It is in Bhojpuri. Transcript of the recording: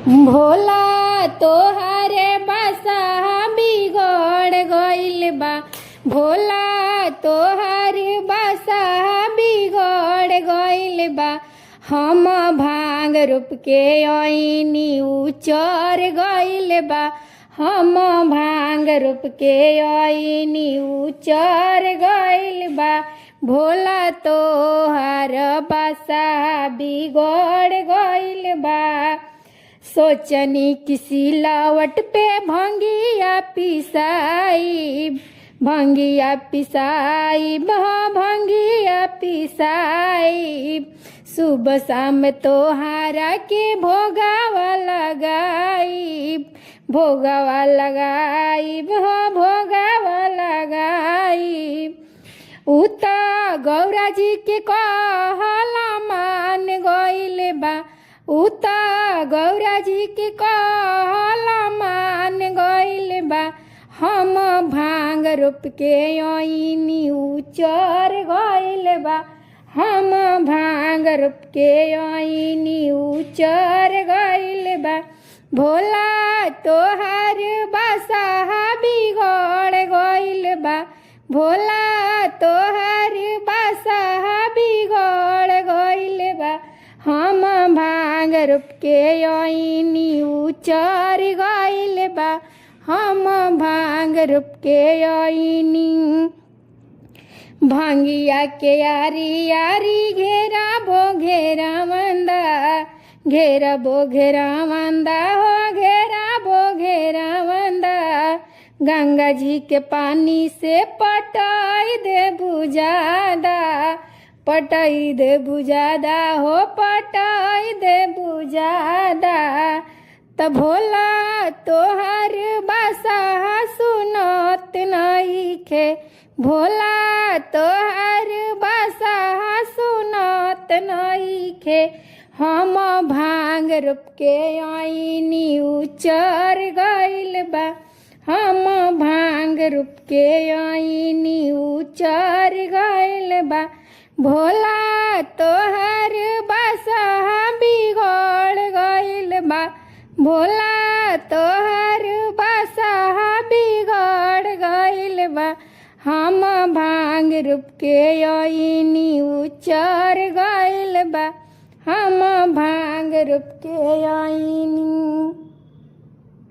भोला तोहरे बसा बिगड़ गइल बा। भोला तोहर बसा बिगड़ गइल बा। हम भांग रूप के आईनी उचर गइल बा। हम भांग रूप के आईनी उचर गइल बा। भोला तोहर बसा बिगड़ गइल बा। सोचनी की सिलावट पे भंगिया पिसाई, भंगिया पिसाई, भंगिया पिसाई। सुबह शाम तोहारा के भोगावा लगाई, भोगावा लगाई, भोगावा लगाई। उता गौरा जी के कहला मान गइल बा। उता गौरा जी के कहला मान गइल बा। हम भांग रूप के आईनी उचर गइल बा। हम भांग रूप के आईनी उचर गइल बा। भोला तोहर बसा बिगड़ गइल बा। भोला तोहर बसा बिगड़ गइल बा। हम भांग रूप के आईनी उचर गइल बा। हम भांग रूप के आईनी। भांगिया के यारी यारी घेरा बो घेरा मंदा, घेरा बो घेरा मंदा हो, घेरा बो घेरा मंदा। गंगा जी के पानी से पटाई दे बुझादा, पटाई दे बुझादा हो, पटाई दे बुझादा। त भोला तोहर बसा सुनत नइखे। भोला तोहर बसा सुनत नइखे। हम भांग रूप के आईनी उचर गइल बा। हम भांग रूप के आईनी उचर गइल बा। भोला तोहर बसा बिगड़ गइल बा। भोला तोहर बसा बिगड़ गइल बा। हम भांग रूप के आईनी उचर गइल बा। हम भांग रूप के आईनी।